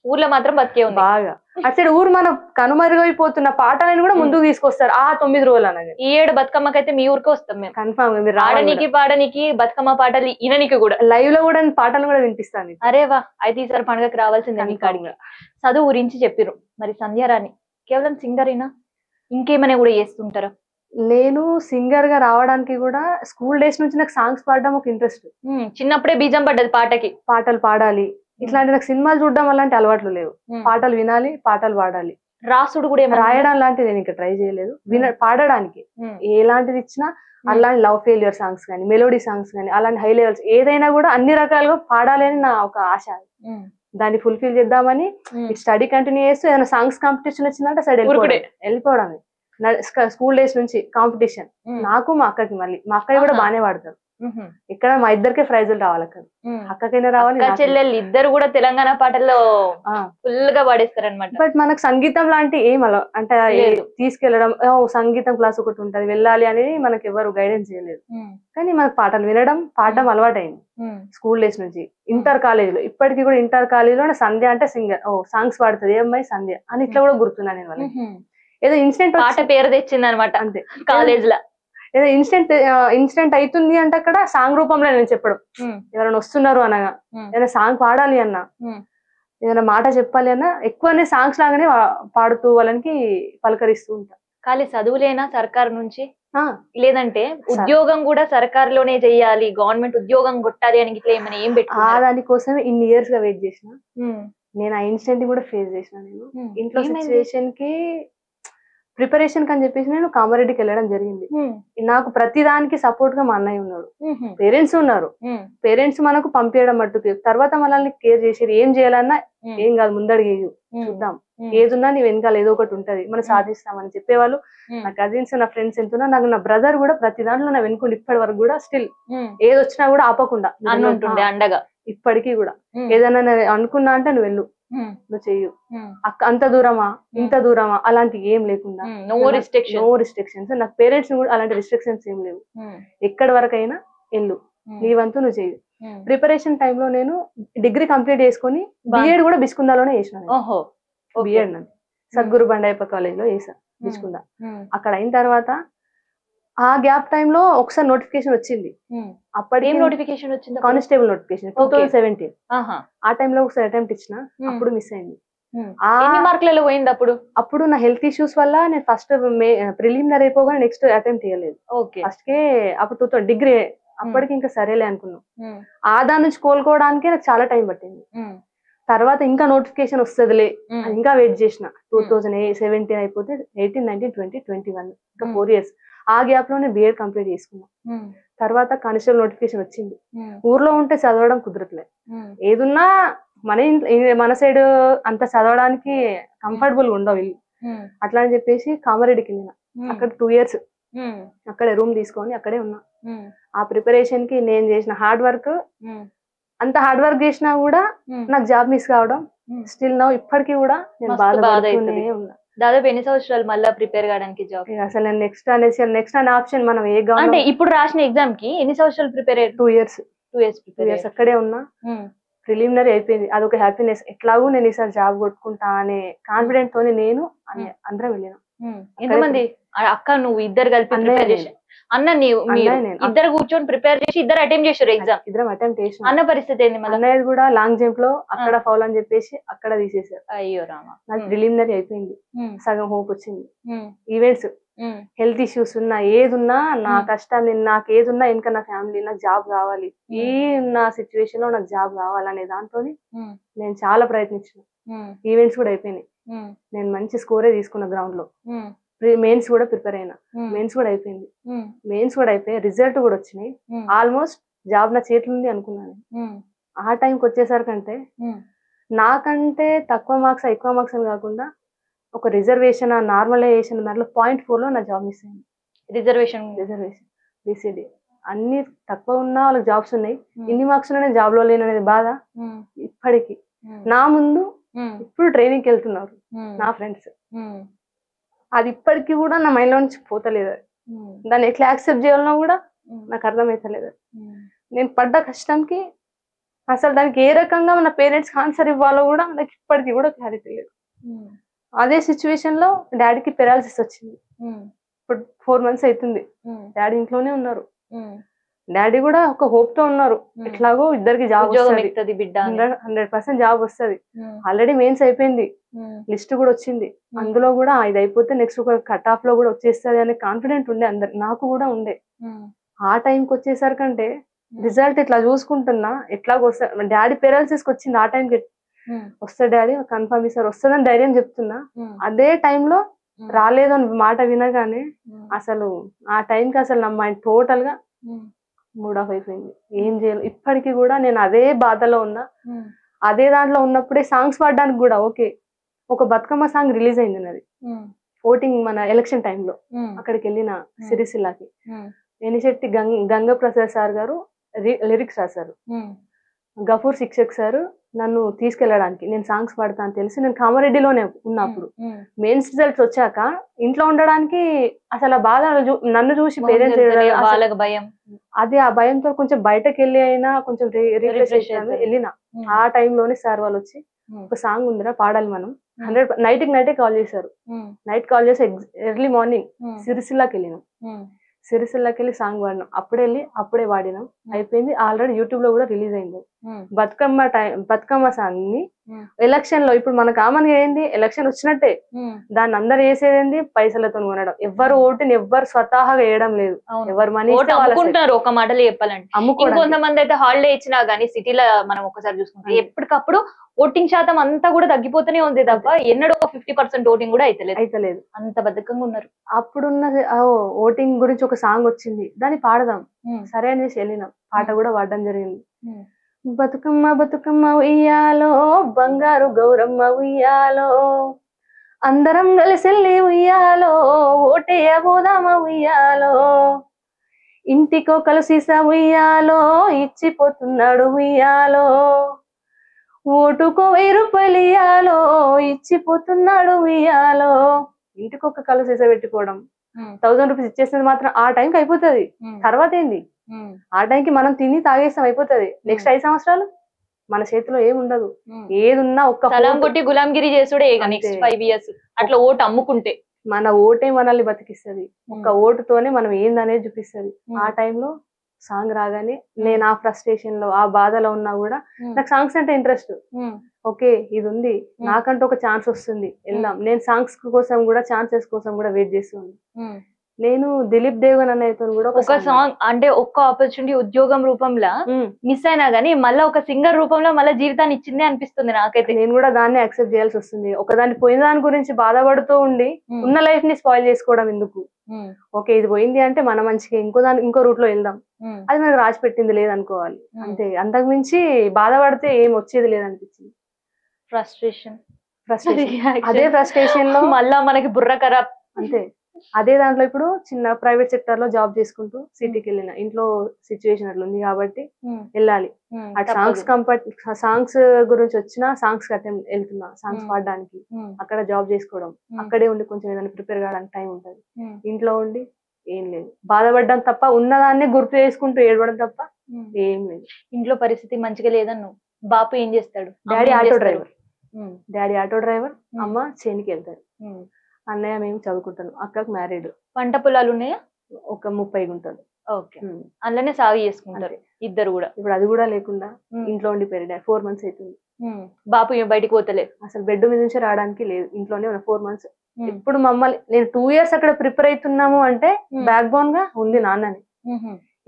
ఊర్లో మాత్రం బతికే ఉంది బాగా. అటు సైడ్ ఊరు మనం కనుమరుగైపోతున్న పాటలను కూడా ముందుకు తీసుకొస్తారు. ఆ 9 రోజులు అనగా ఈ ఏడు బతుకమ్మకైతే మీ ఊరికే వస్తాం మేము కన్ఫర్మ్. ఆడనికి పాడనికి బతుకమ్మ పాటలు ఇననికి కూడా లైవ్ లో కూడా పాటలు కూడా వినిపిస్తాను. అరే వా, అయితే ఈసారి పండుగకి రావాల్సిందే. మీ కాడిగా చదువు గురించి చెప్పిరు. మరి సంధ్యారాణి కేవలం సింగర్ అయినా ఇంకేమైనా కూడా చేస్తుంటారా? నేను సింగర్ గా రావడానికి కూడా స్కూల్ డేస్ నుంచి నాకు సాంగ్స్ పాడడం ఒక ఇంట్రెస్ట్. చిన్నప్పుడే బీజం పడ్డది పాటకి. పాటలు పాడాలి ఇట్లాంటి, నాకు సినిమాలు చూడడం అలాంటి అలవాట్లు లేవు. పాటలు వినాలి, పాటలు పాడాలి. రాసుడు కూడా రాయడం లాంటిది నేను ఇంకా ట్రై చేయలేదు. పాడడానికి ఎలాంటిది ఇచ్చినా, అలాంటి లవ్ ఫెయిల్యూర్ సాంగ్స్ కానీ, మెలోడీ సాంగ్స్ కానీ, అలాంటి హై లెవెల్స్ ఏదైనా కూడా అన్ని రకాలుగా పాడాలి అని నా ఒక ఆశ. దాన్ని ఫుల్ఫిల్ చేద్దామని స్టడీ కంటిన్యూ చేస్తూ ఏదైనా సాంగ్స్ కాంపిటీషన్ వచ్చిందంటే సైడ్ వెళ్ళిపోవడమే. స్కూల్ డేస్ నుంచి కాంపిటీషన్ నాకు మా అక్కకి. మళ్ళీ మా అక్కయ్య కూడా బాగానే పాడతారు. ఇక్కడ మా ఇద్దరికే ప్రైజులు రావాలి అక్కడ. అక్కకైనా రావాలి, చెల్లెళ్ళు ఇద్దరు కూడా తెలంగాణ పాటల్లో ఫుల్ గా పాడేస్తారనమాట. బట్ మనకు సంగీతం లాంటి ఏం అలా అంటే తీసుకెళ్లడం సంగీతం క్లాస్ ఒకటి ఉంటది వెళ్ళాలి అనేది మనకి ఎవరు గైడెన్స్ చేయలేదు. కానీ మనకు పాటలు వినడం పాడడం అలవాటైంది స్కూల్ డేస్ నుంచి. ఇంటర్ కాలేజ్ లో ఇప్పటికీ కూడా ఇంటర్ కాలేజ్ లో సంధ్య అంటే సింగర్ సాంగ్స్ పాడుతుంది ఏ అమ్మాయి సంధ్య అని ఇట్లా కూడా గుర్తున్నా నేను. వాళ్ళకి ఏదో ఇన్సిడెంట్ పాట పేరు తెచ్చింది అనమాట అంతే. కాలేజ్ లో ఏదో ఇన్సిడెంట్ అవుతుంది అంటే అక్కడ సాంగ్ రూపంలో నేను చెప్పడం, ఎవరైనా వస్తున్నారు అనగా, ఏదైనా సాంగ్ పాడాలి అన్నా, ఏదైనా మాట చెప్పాలి అన్నా ఎక్కువనే సాంగ్స్ లాగానే పాడుతూ వాళ్ళకి పలకరిస్తూ ఉంటా. ఖాళీ చదువులేనా సర్కారు నుంచి, లేదంటే ఉద్యోగం కూడా సర్కారులోనే చెయ్యాలి, గవర్నమెంట్ ఉద్యోగం కొట్టాలి అని ఇట్లా ఏమైనా ఏం పెట్టి దానికోసం ఇన్ని ఇయర్స్ గా వెయిట్ చేసిన. నేను ఆ ఇన్సిడెంట్ కూడా ఫేస్ చేసిన. నేను ఇంట్లో సిచ్యువేషన్ కి ప్రిపరేషన్ అని చెప్పేసి నేను కామారెడ్డికి వెళ్ళడం జరిగింది. నాకు ప్రతి దానికి సపోర్ట్ గా మా అన్నయ్య ఉన్నాడు, పేరెంట్స్ ఉన్నారు. పేరెంట్స్ మనకు పంపించడం మట్టుకు, తర్వాత మనల్ని కేర్ చేసేది. ఏం చేయాలన్నా ఏం కాదు ముందడిగి చూద్దాం, ఏదున్నా నీ వెనకాల ఏదో ఒకటి ఉంటది, మనం సాధిస్తామని చెప్పేవాళ్ళు. నా కజిన్స్ నా ఫ్రెండ్స్ ఎంతున్నా, నాకు నా బ్రదర్ కూడా ప్రతి దాంట్లో నా వెనుకుండి ఇప్పటి వరకు కూడా స్టిల్ ఏది వచ్చినా కూడా ఆపకుండా ఉంటుండే అండగా. ఇప్పటికీ కూడా ఏదైనా అనుకున్నా అంటే నువ్వు వెళ్ళు, నువ్వు చెయ్యు, అంత దూరమా ఇంత దూరమా అలాంటి ఏం లేకుండా, నో రిస్ట్రిక్షన్స్. నాకు పేరెంట్స్ కూడా అలాంటి రిస్ట్రిక్షన్స్ ఏం లేవు. ఎక్కడి వరకైనా వెళ్ళు, నీ వంతు నువ్వు చెయ్యు. ప్రిపరేషన్ టైంలో నేను డిగ్రీ కంప్లీట్ చేసుకుని బిఎడ్ కూడా బిస్కుందాలోనే చేసినాను. బిఎడ్ నన్ను సద్గురు బండాయప్ప కాలేజ్ లో చేసా బిస్కుందా. అక్కడ అయిన తర్వాత ఆ గ్యాప్ టైంలో ఒకసారి నోటిఫికేషన్ వచ్చింది. అప్పటికి నోటిఫికేషన్ వచ్చింది, కానిస్టేబుల్ నోటిఫికేషన్ 2017. ఆ టైంలో ఒకసారి అటెంప్ట్ ఇచ్చిన, అప్పుడు మిస్ అయింది. మార్కులలో పోయింది అప్పుడు. అప్పుడు నా హెల్త్ ఇష్యూస్ వల్ల నేను ఫస్ట్ ప్రిలిమినరీ అయిపోగానే నెక్స్ట్ అటెంప్ట్ చేయలేదు. ఫస్ట్ కే అప్పుడు డిగ్రీ అప్పటికి ఇంకా సరేలే అనుకున్నాం. దాని నుంచి కోలుకోవడానికి నాకు చాలా టైం పట్టింది. తర్వాత ఇంకా నోటిఫికేషన్ వస్తుందిలే ఇంకా వెయిట్ చేసిన. 2017 అయిపోతే 18, 19, 20, 21 ఇంకా 4 years. ఆ గ్యాప్ లో నేను బిఎడ్ కంప్లీట్ చేసుకున్నా. తర్వాత కానిస్టేబుల్ నోటిఫికేషన్ వచ్చింది. ఊర్లో ఉంటే చదవడం కుదరట్లేదు. ఏదున్నా మన సైడ్ అంత చదవడానికి కంఫర్టబుల్ ఉండవు ఇల్లు. అట్లా అని చెప్పేసి కామారెడ్డికి వెళ్ళిన. అక్కడ 2 years అక్కడే రూమ్ తీసుకొని అక్కడే ఉన్నా. ఆ ప్రిపరేషన్ కి నేను చేసిన హార్డ్ వర్క్, అంత హార్డ్ వర్క్ చేసినా కూడా నాకు జాబ్ మిస్ కావడం స్టిల్ నౌ ఇప్పటికీ కూడా నేను బాధపడుతూనే ఉన్నా. దాదాపు ఎన్ని సంవత్సరాలు మళ్ళీ ప్రిపేర్ కావడానికి జాబ్? అసలు నేను నెక్స్ట్ అనే ఆప్షన్ మనం ఏ అంటే ఇప్పుడు రాసిన ఎగ్జామ్ కి ఎన్ని సంవత్సరాలు ప్రిపేర్ అయ్యారు? 2 years అక్కడే ఉన్నా. ప్రిలిమినరీ అయిపోయింది, అదొక హ్యాపీనెస్. ఎట్లాగూ నేను ఈసారి జాబ్ కొట్టుకుంటా అనే కాన్ఫిడెంట్ తోని నేను అందరం వెళ్ళిన. ఎంతమంది అక్క నువ్వు ఇద్దరు కలిపి ప్రిపేర్ చేసి? అన్న నీవు ఇద్దరు కూర్చొని ప్రిపేర్ చేసి ఇద్దరు అటెంప్ట్ చేశారు ఎగ్జామ్? ఇద్దరం అటెంప్ట్ చేసి. అన్న పరిస్థితి ఏంది? అన్నయ్యది కూడా లాంగ్ జంప్ లో అక్కడ ఫౌల్ అని చెప్పేసి అక్కడ తీసేసారు. అయ్యో రామా. నాకు ప్రిలిమినరీ అయిపోయింది, సగం హోప్ వచ్చింది. ఈవెంట్స్ హెల్త్ ఇష్యూస్ ఉన్నా ఏదున్నా నా కష్టం, నాకు ఏదున్నా ఇంకా నా ఫ్యామిలీ, నాకు జాబ్ కావాలి, ఈ నా సిచ్యువేషన్ లో నాకు జాబ్ కావాలనే దాంతో నేను చాలా ప్రయత్నించిన. ఈవెంట్స్ కూడా అయిపోయినాయి, నేను మంచి స్కోరే తీసుకున్న గ్రౌండ్ లో. మెయిన్స్ కూడా ప్రిపేర్ అయినా, మెయిన్స్ కూడా అయిపోయి రిజల్ట్ కూడా వచ్చినాయి. ఆల్మోస్ట్ జాబ్ నా చేతులు ఉంది అనుకున్నాను. ఆ టైంకి వచ్చేసరికంటే నాకంటే తక్కువ మార్క్స్ ఎక్కువ మార్క్స్ అని కాకుండా ఒక రిజర్వేషన్ నార్మలైజేషన్ దాంట్లో 0.4 లో నా జాబ్ మిస్ అయింది. రిజర్వేషన్ బీసీడీ అన్ని తక్కువ ఉన్నా వాళ్ళకి జాబ్స్ ఉన్నాయి, ఇన్ని మార్క్స్ నేను జాబ్ లో లేను అనేది బాధ ఇప్పటికి. నా ముందు ఇప్పుడు ట్రైనింగ్ కి వెళ్తున్నారు నా ఫ్రెండ్స్, అది ఇప్పటికీ కూడా నా మైండ్ లో నుంచి పోతలేదు. దాన్ని ఎట్లా యాక్సెప్ట్ చేయాలన్నా కూడా నాకు అర్థమైతలేదు. నేను పడ్డ కష్టంకి అసలు దానికి ఏ రకంగా మన పేరెంట్స్ ఆన్సర్ ఇవ్వాలో కూడా నాకు ఇప్పటికీ కూడా క్లారిటీ లేదు. అదే సిచ్యువేషన్ లో డాడీకి పెరాలసిస్ వచ్చింది. ఇప్పుడు 4 months అవుతుంది, డాడీ ఇంట్లోనే ఉన్నారు. డాడీ కూడా ఒక హోప్ తో ఉన్నారు, ఎట్లాగో ఇద్దరికి జాబ్ వస్తుంది, 100% జాబ్ వస్తుంది. ఆల్రెడీ మెయిన్స్ అయిపోయింది, లిస్ట్ కూడా వచ్చింది, అందులో కూడా ఇది అయిపోతే నెక్స్ట్ ఒక కట్ ఆఫ్ లో కూడా వచ్చేస్తుంది అనే కాన్ఫిడెంట్ ఉండే అందరు, నాకు కూడా ఉండే. ఆ టైంకి వచ్చేసరికంటే రిజల్ట్ ఇట్లా చూసుకుంటున్నా ఎట్లాగో వస్తా. డాడీ పెరాలసిస్ కి వచ్చింది, ఆ టైంకి వస్తా డాడీ కన్ఫర్మ్ ఇస్తారు వస్తుందని ధైర్యం చెప్తున్నా. అదే టైంలో రాలేదు అని మాట వినగానే అసలు ఆ టైంకి అసలు నా మైండ్ టోటల్ గా మూడ్ ఆఫ్ అయిపోయింది. ఏం చేయాలి ఇప్పటికీ కూడా నేను అదే బాధలో ఉన్నా. అదే దాంట్లో ఉన్నప్పుడే సాంగ్స్ పాడడానికి కూడా ఓకే, ఒక బతుకమ్మ సాంగ్ రిలీజ్ అయింది నాది, ఓటింగ్ మన ఎలక్షన్ టైంలో అక్కడికి వెళ్ళిన సిరిసిల్లాకి. ఎనిశెట్టి గంగ ప్రసాద్ సార్ గారు లిరిక్స్ రాశారు. గఫూర్ శిక్షక్ సార్ నన్ను తీసుకెళ్ళడానికి, నేను సాంగ్స్ పాడతా అని తెలిసి నేను కామారెడ్డిలోనే ఉన్నప్పుడు మెయిన్స్ రిజల్ట్స్ వచ్చాక ఇంట్లో ఉండడానికి అసలు ఆ బాధ నన్ను చూసి పేరెంట్స్ భయం, అది ఆ భయంతో కొంచెం బయటకు వెళ్ళి అయినా కొంచెం రిఫ్రెష్ వెళ్ళిన. ఆ టైంలోనే సార్ వాళ్ళు వచ్చి ఒక సాంగ్ ఉందిరా పాడాలి మనం 100 నైటే కాల్ చేశారు. నైట్ కాల్ చేసి ఎర్లీ మార్నింగ్ సిరిసిల్లాకి వెళ్ళినాం. సిరిసిల్లాకి వెళ్ళి సాంగ్ పాడినాం. అప్పుడే పాడినాం. అయిపోయింది. ఆల్రెడీ యూట్యూబ్ లో కూడా రిలీజ్ అయింది. బతుకమ్మ సాంగ్ ని ఎలక్షన్ లో ఇప్పుడు మన కామన్ గా ఏంది, ఎలక్షన్ వచ్చినట్టే దాన్ని అందరు వేసేది పైసలతో కొనడం. ఎవరు ఓటుని ఎవ్వరు స్వతహాగా వేయడం లేదు. ఎవరు మనీ అమ్ముకుంటారు. ఒక మాటలో చెప్పాలంటే కొంతమంది అయితే హాలిడే ఇచ్చినా గానీ సిటీలో మనం ఒకసారి చూసుకుంటే ఎప్పటికప్పుడు ఓటింగ్ శాతం అంతా కూడా తగ్గిపోతూనే ఉంది తప్ప ఎన్నడూ 50% ఓటింగ్ కూడా అయితలేదు. అంత బద్ధకంగా ఉన్నారు. అప్పుడున్న ఓటింగ్ గురించి ఒక సాంగ్ వచ్చింది, దాన్ని పాడదాం సరే అనేసి వెళ్ళినాం. పాట కూడా పాడడం జరిగింది. బతుకమ్మ బతుకమ్మ ఉయ్యాలో, బంగారు గౌరమ్మ ఉయ్యాలో, అందరం కలిసెళ్ళి ఉయ్యాలో, ఓటేయ పోదామ ఉయ్యాలో, ఇంటికో కలిసిసా ఉయ్యాలో, ఇచ్చిపోతున్నాడు ఉయ్యాలో, ఓటుకో 1000 రూపాయలు ఇయ్యాలో, ఇచ్చిపోతున్నాడు ఇయ్యాలో. ఇంటికి ఒక కళ్ళు సీసా పెట్టుకోవడం, 1000 రూపీస్ ఇచ్చేసింది మాత్రం ఆ టైంకి అయిపోతుంది. తర్వాత ఏంది, ఆ టైంకి మనం తిని తాగేస్తాం, అయిపోతుంది. నెక్స్ట్ 5 సంవత్సరాలు మన చేతిలో ఏముండదు. ఏదున్నా ఒక్క కొట్టి గులాంగిరి చేసుడే నెక్స్ట్ 5 ఇయర్స్ అట్లా ఓటు అమ్ముకుంటే. మన ఓటే మనల్ని బతికిస్తుంది. ఒక్క ఓటుతోనే మనం ఏందనేది చూపిస్తుంది. ఆ టైంలో సాంగ్ రాగానే నేను ఆ ఫ్రస్ట్రేషన్ లో ఆ బాధలో ఉన్నా కూడా నాకు సాంగ్స్ అంటే ఇంట్రెస్ట్. ఓకే ఇది ఉంది, నాకంటూ ఒక ఛాన్స్ వస్తుంది, వెళ్దాం. నేను సాంగ్స్ కోసం కూడా, ఛాన్సెస్ కోసం కూడా వెయిట్ చేస్తుంది. నేను దిలీప్ దేవన్ అన్నయ్యతో కూడా ఒక సాంగ్ అంటే ఒక్క ఆపర్చునిటీ ఉద్యోగం రూపంలో మిస్ అయినా గానీ మళ్ళీ ఒక సింగర్ రూపంలో మళ్ళీ జీవితాన్ని ఇచ్చింది అనిపిస్తుంది నాకైతే. నేను కూడా దాన్ని యాక్సెప్ట్ చేయాల్సి వస్తుంది. ఒకదాన్ని పోయిన దాని గురించి బాధపడుతూ ఉండి ఉన్న లైఫ్ ని స్పాయిల్ చేసుకోవడం ఎందుకు. ఓకే ఇది పోయింది అంటే మన మంచిగా ఇంకో రూట్ లో వెళ్దాం. అది మనకు రాసి పెట్టింది లేదనుకోవాలి అంతే. అంతకు మించి బాధపడితే ఏం వచ్చేది లేదనిపించింది. ఫ్రస్ట్రేషన్ అదే ఫ్రస్ట్రేషన్ లో మళ్ళా మనకి బుర్ర ఖరాబ్ అంతే. అదే దాంట్లో ఇప్పుడు చిన్న ప్రైవేట్ సెక్టర్ లో జాబ్ చేసుకుంటూ సిటీకి వెళ్ళిన. ఇంట్లో సిచ్యువేషన్ అట్లా ఉంది కాబట్టి వెళ్ళాలి. అటు సాంగ్స్ గురించి వచ్చిన సాంగ్స్ వెళ్తున్నా, సాంగ్స్ పాడడానికి. అక్కడ జాబ్ చేసుకోవడం, అక్కడే ఉండి కొంచెం ఏదైనా ప్రిపేర్ కావడానికి టైం ఉంటుంది. ఇంట్లో ఉండి ఏం లేదు, బాధపడడం తప్ప, ఉన్నదాన్ని గుర్తు చేసుకుంటూ ఏడవడం తప్ప ఏం లేదు. ఇంట్లో పరిస్థితి మంచిగా లేదన్ను. బాపు ఏం చేస్తాడు? డాడీ ఆటో డ్రైవర్, అమ్మ చేనికి వెళ్తారు. అన్నయ్య మేము చదువుకుంటాను. అక్కకు మ్యారీడ్. పంట పొలాలు ఉన్నాయా? ఒక 30 గుంటలు. ఓకే, అందులోనే సాగు చేసుకుంటారు ఇద్దరు కూడా. ఇప్పుడు అది కూడా లేకుండా ఇంట్లో ఉండిపోయారు. 4 months అవుతుంది. బాపు బయటకు పోతలేదు, అసలు బెడ్ మీద నుంచి రావడానికి లేదు. ఇంట్లోనే ఉన్న 4 months. ఇప్పుడు మమ్మల్ని నేను 2 years అక్కడ ప్రిపేర్ అవుతున్నాము అంటే బ్యాక్ బోన్ గా ఉంది నాన్నని.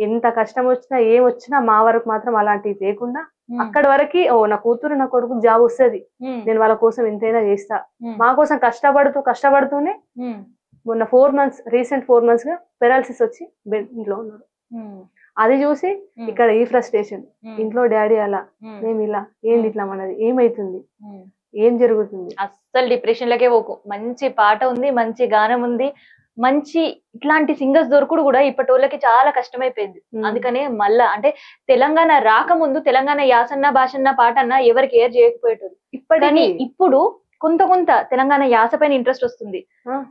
ఎంత కష్టం వచ్చినా ఏం వచ్చినా మా వరకు మాత్రం అలాంటివి చేయకుండా అక్కడి వరకు నా కూతురు నా కొడుకు జాబ్ వస్తుంది, నేను వాళ్ళ కోసం ఎంతైనా చేస్తా. మా కోసం కష్టపడుతూనే మొన్న 4 months రీసెంట్ 4 months గా పెరాలసిస్ వచ్చి బెడ్ ఇంట్లో ఉన్నారు. అది చూసి ఇక్కడ ఈ ఫ్రస్ట్రేషన్, ఇంట్లో డాడీ అలా, మేము ఇలా, ఏంది ఇట్లా మనది ఏమైతుంది, ఏం జరుగుతుంది. అస్సలు డిప్రెషన్ లకే పోకు. మంచి పాట ఉంది, మంచి గానం ఉంది, మంచి ఇట్లాంటి సింగర్స్ దొరకడు కూడా ఇప్పటి వాళ్ళకి చాలా కష్టమైపోయింది. అందుకనే మళ్ళా అంటే తెలంగాణ రాకముందు తెలంగాణ యాసన్న భాషన్న పాట అన్న ఎవరికి ఏర్ చేయకపోయేటది. ఇప్పుడు కొంత తెలంగాణ యాస పైన ఇంట్రెస్ట్ వస్తుంది.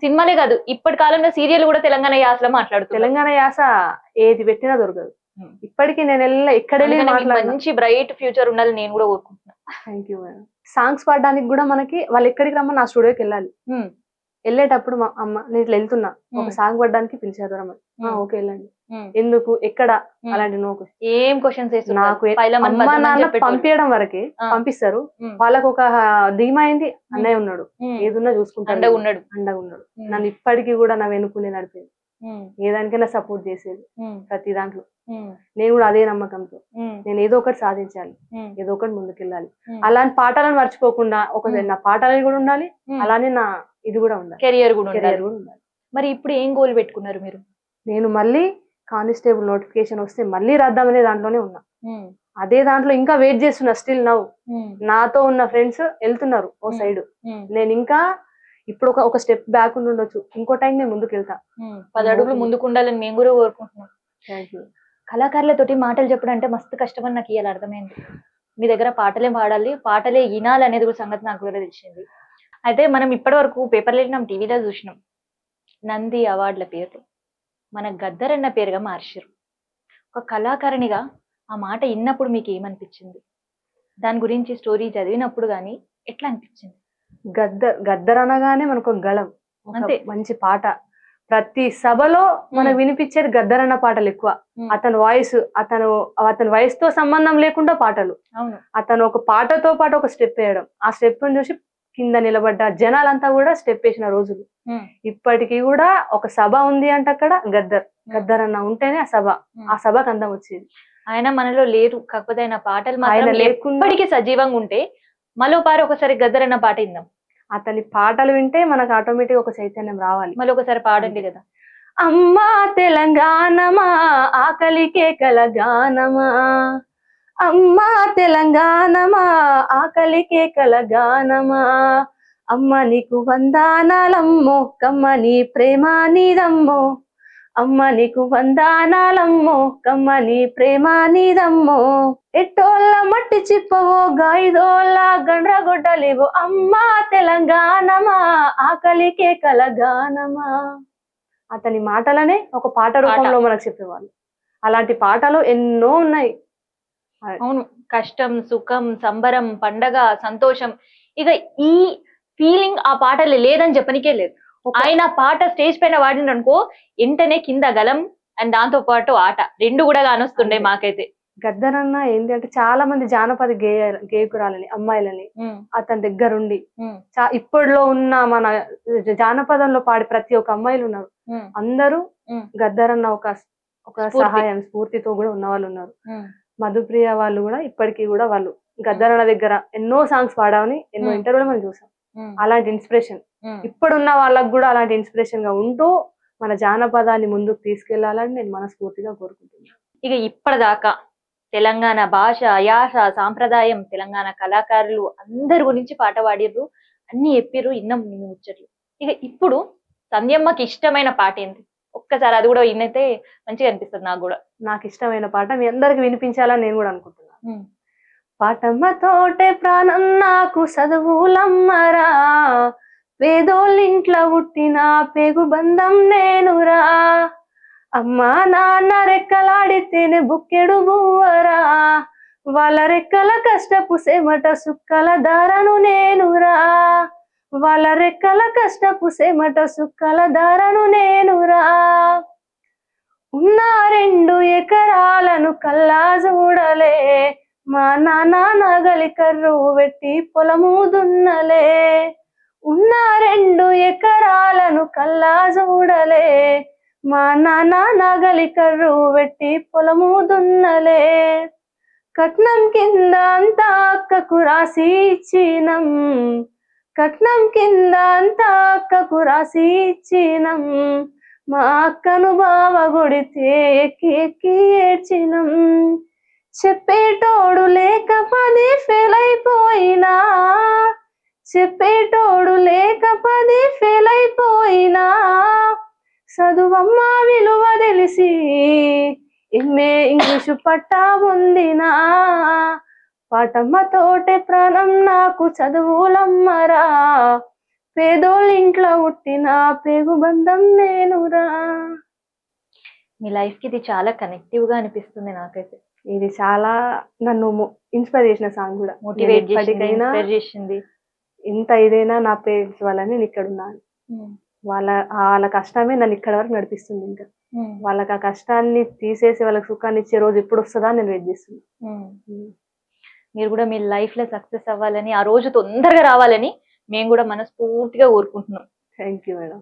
సినిమాలే కాదు, ఇప్పటి కాలంలో సీరియల్ కూడా తెలంగాణ యాసలో మాట్లాడుతుంది. తెలంగాణ యాస ఏది పెట్టినా దొరకదు. ఇప్పటికీ నేను ఎక్కడ మంచి బ్రైట్ ఫ్యూచర్ ఉండాలి నేను కూడా కోరుకుంటున్నాను. Thank you madam. సాంగ్స్ పాడడానికి కూడా మనకి వాళ్ళు ఎక్కడికి రమ్మని నా స్టూడియోకి వెళ్ళాలి. వెళ్ళేటప్పుడు మా అమ్మ నేను ఇట్లా వెళ్తున్నా, ఒక సాంగ్ పడడానికి పిలిచారు రమ్మని. ఓకే వెళ్ళండి. ఎందుకు ఎక్కడ అలాంటి ఏం క్వశ్చన్స్ నాకు అమ్మ నాన్న పంపించడం వరకే పంపిస్తారు. వాళ్ళకు ఒక ధీమా అయింది, అన్నయ్య ఉన్నాడు, ఏదున్నా చూసుకుంటాడు, అండగా ఉన్నాడు. నన్ను ఇప్పటికీ కూడా నా వెనుకునే నడిపేది, ఏదానికైనా సపోర్ట్ చేసేది ప్రతి దాంట్లో. నేను కూడా అదే నమ్మకంతో నేను ఏదో ఒకటి సాధించాలి, ఏదో ఒకటి ముందుకెళ్ళాలి. అలాంటి పాఠాలను మర్చిపోకుండా నా పాఠాలు కూడా ఉండాలి, అలానే నా ఇది కూడా ఉండాలి, కెరియర్ కూడా ఉండాలి. మరి ఇప్పుడు ఏం గోల్ పెట్టుకున్నారు మీరు? నేను మళ్ళీ కానిస్టేబుల్ నోటిఫికేషన్ వస్తే మళ్ళీ రాద్దామనే దాంట్లోనే ఉన్నా. అదే దాంట్లో ఇంకా వెయిట్ చేస్తున్నా. స్టిల్ నౌ నాతో ఉన్న ఫ్రెండ్స్ వెళ్తున్నారు ఓ సైడ్, నేను ఇంకా ఇప్పుడు ఒక స్టెప్ బ్యాక్ ఉండొచ్చు, ఇంకో టైం నేను ముందుకు వెళ్తా. 10 అడుగులు ముందుకు ఉండాలని మేము కూడా కోరుకుంటున్నాం. Thank you. కళాకారులతోటి మాటలు చెప్పడం అంటే మస్తు కష్టమని నాకు ఇవాళ అర్థమైంది. మీ దగ్గర పాటలే పాడాలి, పాటలే వినాలి అనేది కూడా సంగతి నాకు కూడా తెలిసింది. అయితే మనం ఇప్పటి వరకు పేపర్లో వెళ్ళినాం, టీవీలో చూసినాం, నంది అవార్డుల పేరు మన గద్దర్ అన్న పేరుగా మార్చారు. ఒక కళాకారిణిగా ఆ మాట విన్నప్పుడు మీకు ఏమనిపించింది? దాని గురించి స్టోరీ చదివినప్పుడు కానీ ఎట్లా అనిపించింది? గద్దర్ అనగానే మనకు గళం, అంతే. మంచి పాట. ప్రతి సభలో మనకు వినిపించేది గద్దర్ అన్న పాటలు ఎక్కువ. అతని వాయిస్ తో సంబంధం లేకుండా పాటలు. అవును. అతను ఒక పాటతో పాటు ఒక స్టెప్ వేయడం, ఆ స్టెప్ చూసి కింద నిలబడ్డ జనాలంతా కూడా స్టెప్ వేసిన రోజులు. ఇప్పటికీ కూడా ఒక సభ ఉంది అంటే అక్కడ గద్దర్ అన్న ఉంటేనే ఆ సభకు అందం వచ్చేది. ఆయన మనలో లేరు, కాకపోతే ఆయన పాటలు మాత్రం ఎప్పటికీ సజీవంగా ఉంటే. మళ్ళీ పారి ఒకసారి గద్దర్ అన్న పాట విందాం. అతని పాటలు వింటే మనకు ఆటోమేటిక్ ఒక చైతన్యం రావాలి. మళ్ళీ ఒకసారి పాడండి కదా. అమ్మా తెలంగాణమా ఆకలి కేకల గానమా, అమ్మా తెలంగాణమా ఆకలి కేకల గానమా, అమ్మ నీకు వందనాలమ్మో కమ్మ నీ ప్రేమ నీదమ్మో, అమ్మ నీకు వందనాలమ్మో కమ్మ నీ ప్రేమ నీదమ్మో, ఎట్టోళ్ళ మట్టి చిప్పవో గాయిదోళ్ళ గండ్రగొడ్డలేవో, అమ్మా తెలంగాణమా ఆకలి కేకల గానమా. అతని మాటలనే ఒక పాట రూపంలో మనకు చెప్పేవాళ్ళు. అలాంటి పాటలు ఎన్నో ఉన్నాయి. అవును, కష్టం, సుఖం, సంబరం, పండగ, సంతోషం, ఇక ఈ ఫీలింగ్ ఆ పాటలు లేదని చెప్పనికే లేదు. ఆయన పాట స్టేజ్ పైన వాడిననుకో వెంటనే కింద గలం అండ్ దాంతో పాటు ఆట రెండు కూడా కానొస్తుండే మాకైతే. గద్దర్ అన్న ఏంటి అంటే చాలా మంది జానపద గేయకురాలని అమ్మాయిలని అతని దగ్గరుండి ఇప్పటిలో ఉన్న మన జానపదంలో పాడి ప్రతి ఒక్క అమ్మాయిలు ఉన్నారు. అందరూ గద్దర్ అన్న ఒక సహాయం స్ఫూర్తితో కూడా ఉన్న వాళ్ళు ఉన్నారు. మధుప్రియ వాళ్ళు కూడా ఇప్పటికీ కూడా వాళ్ళు గద్దర్ అన్న దగ్గర ఎన్నో సాంగ్స్ పాడామని ఎన్నో ఇంటర్వ్యూలు మనం చూసాం. అలాంటి ఇన్స్పిరేషన్ ఇప్పుడున్న వాళ్ళకు కూడా అలాంటి ఇన్స్పిరేషన్ గా ఉంటూ మన జానపదాన్ని ముందుకు తీసుకెళ్లాలని నేను మనస్ఫూర్తిగా కోరుకుంటున్నాను. ఇక ఇప్పటిదాకా తెలంగాణ భాష, యాస, సాంప్రదాయం, తెలంగాణ కళాకారులు అందరి గురించి పాట పాడిర్రు, అన్ని చెప్పిర్రు, ఇన్నం ముచ్చట్లు. ఇక ఇప్పుడు సంధ్యమ్మకి ఇష్టమైన పాట ఏంటి? ఒక్కసారి అది కూడా వినైతే మంచిగా అనిపిస్తుంది. నాకు కూడా నాకు ఇష్టమైన పాట మీ అందరికి వినిపించాలని నేను కూడా అనుకుంటున్నాను. పాటమ్మ తోటే ప్రాణం నాకు చదువులమ్మరా, పేదోళ్ళింట్లో పుట్టిన పేగు బంధం నేనురా, అమ్మా నాన్న రెక్కలాడితేనే బుక్కెడు బువ్వరా, వాళ్ళ రెక్కల కష్టపు సెమట సుక్కల దారను నేనురా, వాళ్ళ రెక్కల కష్టపు సెమట సుక్కల దారను నేనురా, ఉన్న 2 ఎకరాలను కల్లా చూడలే, మా నాన్న నగలి కర్రు పెట్టి పొలము దున్నలే, ఉన్న 2 ఎకరాలను కల్లా చూడలే, మా నాన్న నగలి కర్రు పెట్టి పొలము దున్నలే, కట్నం కింద అంతా అక్కకు రాసి ఇచ్చినం, కట్నం కింద అంతా అక్కకు రాసి ఇచ్చినం, మా అక్కను బావ కొడితే ఎక్కి ఎక్కి ఏడ్చినం, చెప్పేటోడు లేక 10 ఫెయిల్ అయిపోయినా, చెప్పేటోడు లేక 10 ఫెయిల్ అయిపోయినా, చదువమ్మ విలువ తెలిసి ఎంఏ ఇంగ్లీషు పట్టా పొందినా, పాటమ్మ తోటే ప్రాణం నాకు చదువులమ్మరా, పేదోళ్ళింట్లో పుట్టిన పేగు బంధం నేనురా. మీ లైఫ్ కి ఇది చాలా కనెక్టివ్ గా అనిపిస్తుంది నాకైతే. ఇది చాలా నన్ను ఇన్స్పైర్ చేసిన సాంగ్ కూడా, మోటివేట్ చేసింది. ఇంత ఇదైనా నా పేరెంట్స్ వల్లనే నేను ఇక్కడ ఉన్నాను. వాళ్ళ కష్టమే నన్ను ఇక్కడ వరకు నడిపిస్తుంది. ఇంకా వాళ్ళకి ఆ కష్టాన్ని తీసేసి వాళ్ళకి సుఖాన్ని ఇచ్చే రోజు ఎప్పుడు వస్తుందా నేను వెయిట్ చేస్తున్నాను. మీరు కూడా మీ లైఫ్ లో సక్సెస్ అవ్వాలని, ఆ రోజు తొందరగా రావాలని మేము కూడా మనస్ఫూర్తిగా కోరుకుంటున్నాం. Thank you madam.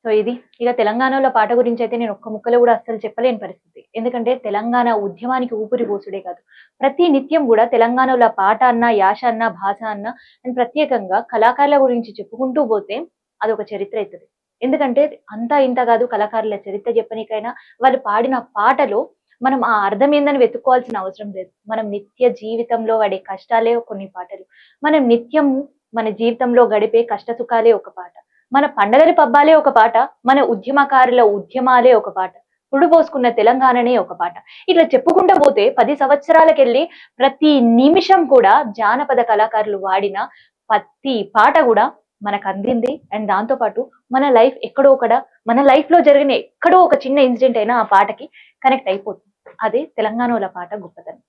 సో ఇది ఇక తెలంగాణలో పాట గురించి అయితే నేను ఒక్క ముక్కలో కూడా అస్సలు చెప్పలేని పరిస్థితి. ఎందుకంటే తెలంగాణ ఉద్యమానికి ఊపిరి పోసుడే కాదు, ప్రతి నిత్యం కూడా తెలంగాణలో పాట అన్న, యాస అన్న, భాష అన్న అని ప్రత్యేకంగా కళాకారుల గురించి చెప్పుకుంటూ పోతే అదొక చరిత్ర అవుతుంది. ఎందుకంటే అంతా ఇంత కాదు, కళాకారుల చరిత్ర చెప్పనీకైనా వాళ్ళు పాడిన పాటలో మనం ఆ అర్థం ఏందని వెతుక్కోవాల్సిన అవసరం లేదు. మనం నిత్య జీవితంలో పడే కష్టాలే కొన్ని పాటలు, మనం నిత్యం మన జీవితంలో గడిపే కష్ట సుఖాలే ఒక పాట. మన పండగలి పబ్బాలే ఒక పాట, మన ఉద్యమకారుల ఉద్యమాలే ఒక పాట, పుడు పోసుకున్న తెలంగాణనే ఒక పాట. ఇట్లా చెప్పుకుంటూ పోతే 10 సంవత్సరాలకెళ్ళి ప్రతి నిమిషం కూడా జానపద కళాకారులు వాడిన ప్రతి పాట కూడా మనకు అందింది. అండ్ దాంతో పాటు మన లైఫ్ ఎక్కడో ఒకడ, మన లైఫ్ లో జరిగిన ఎక్కడో ఒక చిన్న ఇన్సిడెంట్ అయినా ఆ పాటకి కనెక్ట్ అయిపోతుంది. అదే తెలంగాణలో పాట గొప్పతనం.